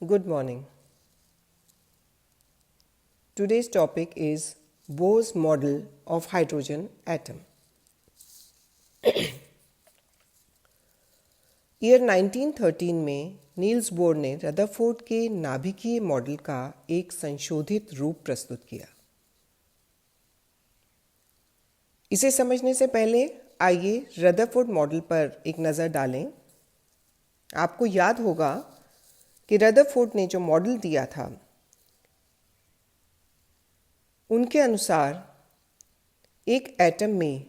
Good morning. Today's topic is Bohr's model of hydrogen atom. Year 1913 में Niels Bohr ने Rutherford के नाभिकीय model का एक संशोधित रूप प्रस्तुत किया। इसे समझने से पहले आइए रदरफोर्ड मॉडल पर एक नज़र डालें। आपको याद होगा कि रदरफोर्ड ने जो मॉडल दिया था उनके अनुसार एक एटम में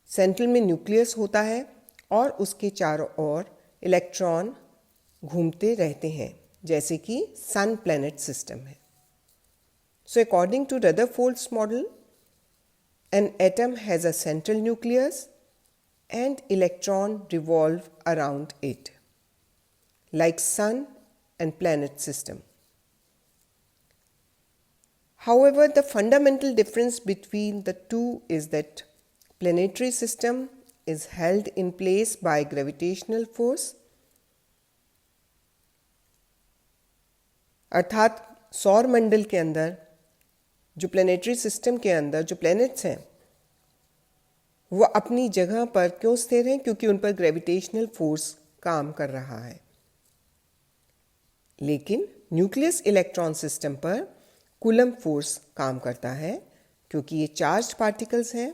सेंट्रल में न्यूक्लियस होता है और उसके चारों ओर इलेक्ट्रॉन घूमते रहते हैं, जैसे कि सन प्लैनेट सिस्टम है। So according to Rutherford's model, an atom has a central nucleus and electron revolve around it, like sun and planet system. However, the fundamental difference between the two is that planetary system is held in place by gravitational force, अर्थात सौर मंडल के अंदर जो planetary system के अंदर जो planets हैं वो अपनी जगह पर क्यों स्थिर हैं? क्योंकि उन पर ग्रेविटेशनल फोर्स काम कर रहा है। लेकिन न्यूक्लियस इलेक्ट्रॉन सिस्टम पर कूलम फोर्स काम करता है, क्योंकि ये चार्ज्ड पार्टिकल्स हैं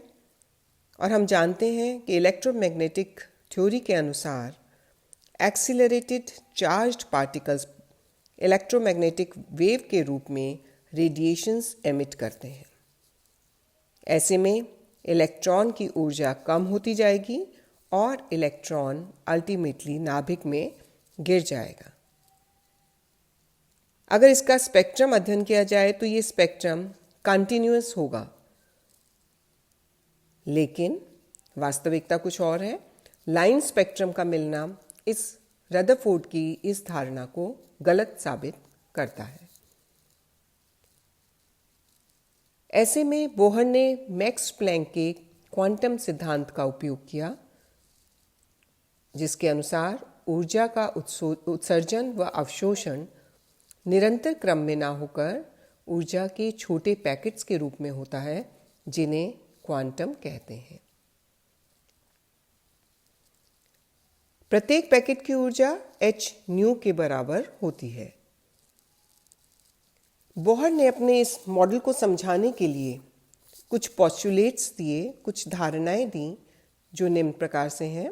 और हम जानते हैं कि इलेक्ट्रोमैग्नेटिक थ्योरी के अनुसार accelerated charged particles electromagnetic wave के रूप में रेडिएशंस एमिट करते हैं। ऐसे में इलेक्ट्रॉन की ऊर्जा कम होती जाएगी और इलेक्ट्रॉन अल्टीमेटली नाभिक में गिर जाएगा। अगर इसका स्पेक्ट्रम अध्ययन किया जाए तो ये स्पेक्ट्रम कंटिन्यूअस होगा, लेकिन वास्तविकता कुछ और है। लाइन स्पेक्ट्रम का मिलना इस रदरफोर्ड की इस धारणा को गलत साबित करता है। ऐसे में बोहर ने मैक्स प्लैंक के क्वांटम सिद्धांत का उपयोग किया, जिसके अनुसार ऊर्जा का उत्सर्जन व अवशोषण निरंतर क्रम में ना होकर ऊर्जा के छोटे पैकेट्स के रूप में होता है, जिन्हें क्वांटम कहते हैं। प्रत्येक पैकेट की ऊर्जा h न्यू के बराबर होती है। बोहर ने अपने इस मॉडल को समझाने के लिए कुछ पोस्टुलेट्स दिए, कुछ धारणाएं दी, जो निम्न प्रकार से हैं।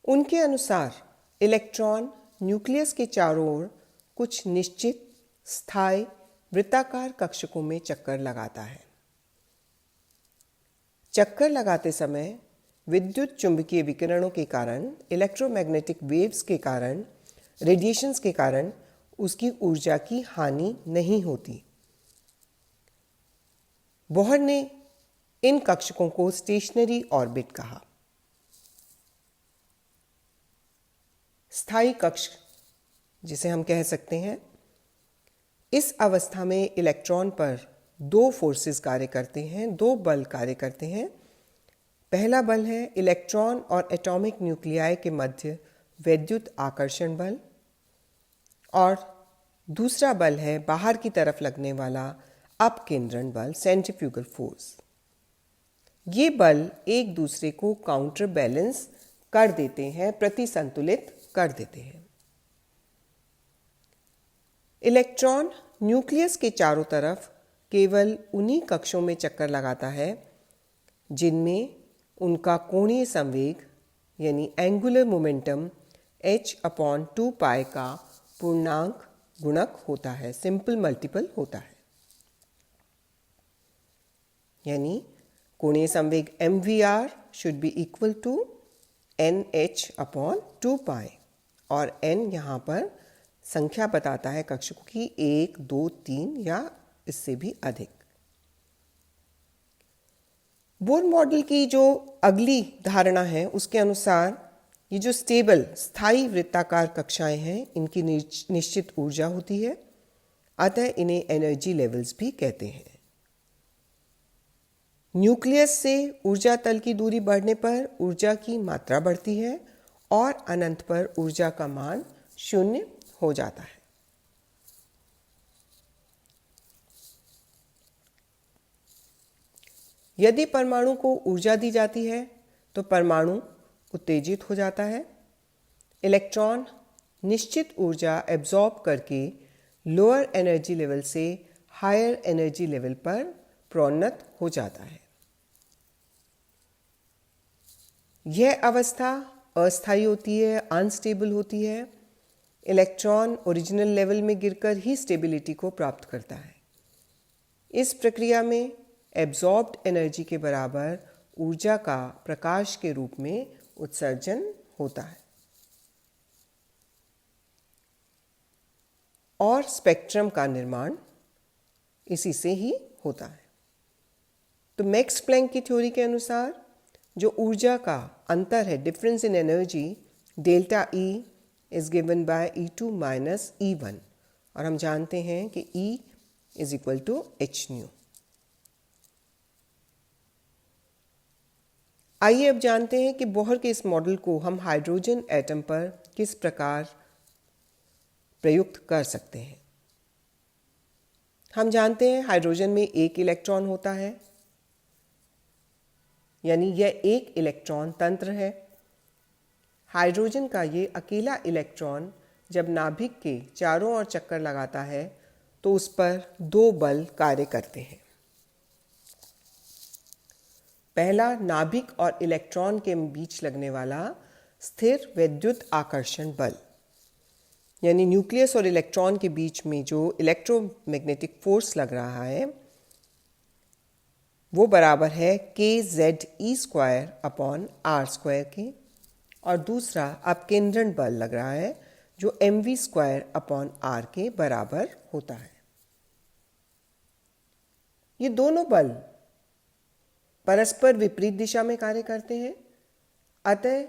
उनके अनुसार इलेक्ट्रॉन न्यूक्लियस के चारों ओर कुछ निश्चित स्थायी वृत्ताकार कक्षकों में चक्कर लगाता है। चक्कर लगाते समय विद्युत चुंबकीय विकिरणों के कारण, इलेक्ट्रोमैग्नेटिक वेव्स के कारण, रेडिएशंस के कारण उसकी ऊर्जा की हानि नहीं होती। बोहर ने इन कक्षकों को स्टेशनरी ऑर्बिट कहा। स्थायी कक्ष जिसे हम कह सकते हैं, इस अवस्था में इलेक्ट्रॉन पर दो फोर्सेस कार्य करते हैं, दो बल कार्य करते हैं। पहला बल है इलेक्ट्रॉन और एटॉमिक न्यूक्लियाई के मध्य वैद्युत आकर्षण बल, और दूसरा बल है बाहर की तरफ लगने वाला अपकेंद्रण बल, सेंट्रीफ्यूगल फोर्स। ये बल एक दूसरे को काउंटर बैलेंस कर देते हैं, प्रतिसंतुलित कर देते हैं। इलेक्ट्रॉन न्यूक्लियस के चारों तरफ केवल उन्हीं कक्षों में चक्कर लगाता है जिनमें उनका कोणीय संवेग यानी एंगुलर मोमेंटम h/2π का पूर्णांक गुणक होता है, सिंपल मल्टीपल होता है। यानी कोणीय संवेग mvr should be equal to nh/2π, और n यहाँ पर संख्या बताता है कक्षकों की, 1, 2, 3 या इससे भी अधिक। बोर मॉडल की जो अगली धारणा है उसके अनुसार ये जो स्टेबल स्थायी वृत्ताकार कक्षाएं हैं, इनकी निश्चित ऊर्जा होती है, अतः इन्हें एनर्जी लेवल्स भी कहते हैं। न्यूक्लियस से ऊर्जा तल की दूरी बढ़ने पर ऊर्जा की मात्रा बढ़ती है और अनंत पर ऊर्जा का मान शून्य हो जाता है। यदि परमाणु को ऊर्जा दी जाती है तो परमाणु उत्तेजित हो जाता है। इलेक्ट्रॉन निश्चित ऊर्जा एब्जॉर्ब करके लोअर एनर्जी लेवल से हायर एनर्जी लेवल पर प्रोन्नत हो जाता है। यह अवस्था अस्थायी होती है, अनस्टेबल होती है। इलेक्ट्रॉन ओरिजिनल लेवल में गिरकर ही स्टेबिलिटी को प्राप्त करता है। इस प्रक्रिया में एब्जॉर्ब्ड एनर्जी के बराबर ऊर्जा का प्रकाश के रूप में उत्सर्जन होता है और स्पेक्ट्रम का निर्माण इसी से ही होता है। तो मैक्स प्लैंक की थ्योरी के अनुसार जो ऊर्जा का अंतर है, difference in energy, delta E is given by E2 minus E1, और हम जानते हैं कि E is equal to h nu. आइए अब जानते हैं कि बोहर के इस मॉडल को हम हाइड्रोजन एटम पर किस प्रकार प्रयुक्त कर सकते हैं। हम जानते हैं हाइड्रोजन में एक इलेक्ट्रॉन होता है, यानी यह एक इलेक्ट्रॉन तंत्र है। हाइड्रोजन का ये अकेला इलेक्ट्रॉन जब नाभिक के चारों ओर चक्कर लगाता है तो उस पर दो बल कार्य करते हैं। पहला, नाभिक और इलेक्ट्रॉन के बीच लगने वाला स्थिर विद्युत आकर्षण बल, यानी न्यूक्लियस और इलेक्ट्रॉन के बीच में जो इलेक्ट्रोमैग्नेटिक फोर्स लग रहा है वो बराबर है kZe² अपॉन r² के। और दूसरा अपकेंद्रण बल लग रहा है जो mv² अपॉन r के बराबर होता है। ये दोनों बल परस्पर विपरीत दिशा में कार्य करते हैं, अतः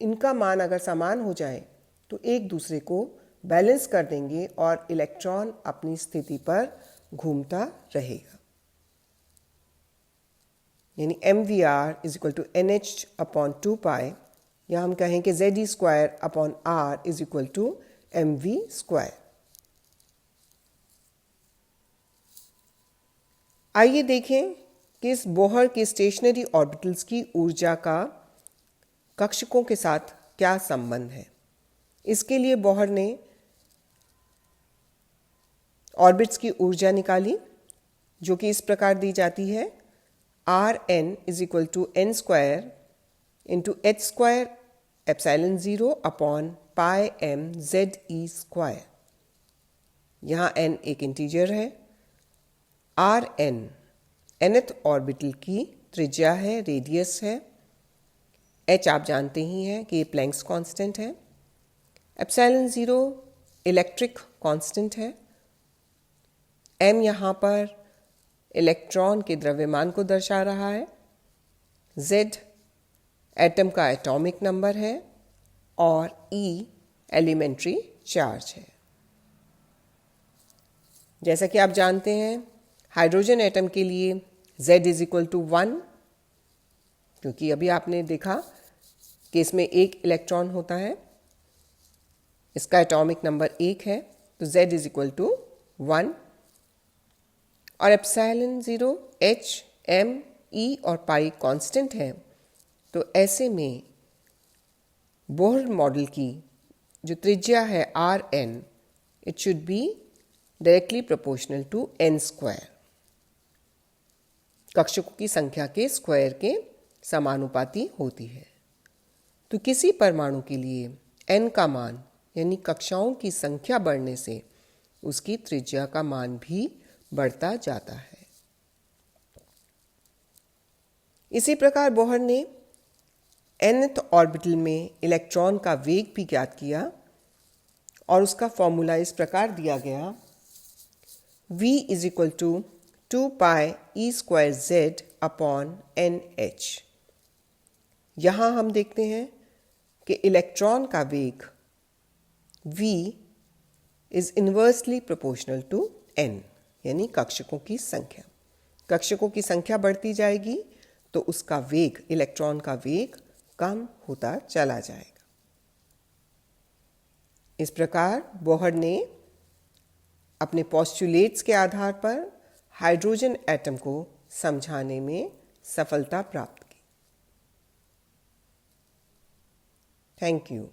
इनका मान अगर समान हो जाए तो एक दूसरे को बैलेंस कर देंगे और इलेक्ट्रॉन अपनी स्थिति पर घूमता रहेगा। यानी mvr is equal to nh upon 2 या हम कहें कि Ze² upon r is equal to mv²। आइए देखें कि इस बोहर के स्टेशनरी ऑर्बिटल्स की ऊर्जा का कक्षकों के साथ क्या संबंध है। इसके लिए बोहर ने ऑर्बिट्स की ऊर्जा निकाली जो कि इस प्रकार दी जाती है Rn is equal to n² into h² epsilon 0 upon πmZe²। यहाँ n एक इंटीजर है। Rn nth ऑर्बिटल की त्रिज्या है, रेडियस है। h आप जानते ही हैं कि प्लैंक्स कांस्टेंट है। एप्सिलॉन 0 इलेक्ट्रिक कांस्टेंट है। m यहाँ पर इलेक्ट्रॉन के द्रव्यमान को दर्शा रहा है। z एटम का एटॉमिक नंबर है और E एलिमेंट्री चार्ज है। जैसा कि आप जानते हैं हाइड्रोजन एटम के लिए Z इज इक्वल टू 1, क्योंकि अभी आपने देखा कि इसमें एक इलेक्ट्रॉन होता है, इसका एटॉमिक नंबर 1 है, तो Z इज इक्वल टू 1। और एप्सिलॉन 0 h, m, e और पाई कांस्टेंट है, तो ऐसे में बोहर मॉडल की जो त्रिज्या है Rn, it should be directly proportional to n², कक्षकों की संख्या के स्क्वायर के समानुपाती होती है। तो किसी परमाणु के लिए n का मान यानी कक्षाओं की संख्या बढ़ने से उसकी त्रिज्या का मान भी बढ़ता जाता है। इसी प्रकार बोहर ने nth ऑर्बिटल में इलेक्ट्रॉन का वेग भी ज्ञात किया और उसका फॉर्मूला इस प्रकार दिया गया v is equal to 2πe² upon nh। यहाँ हम देखते हैं कि इलेक्ट्रॉन का वेग v is inversely proportional to n, यानी कक्षकों की संख्या। कक्षकों की संख्या बढ़ती जाएगी तो उसका वेग, इलेक्ट्रॉन का वेग कम होता चला जाएगा। इस प्रकार बोहर ने अपने पोस्टुलेट्स के आधार पर हाइड्रोजन एटम को समझाने में सफलता प्राप्त की। Thank you.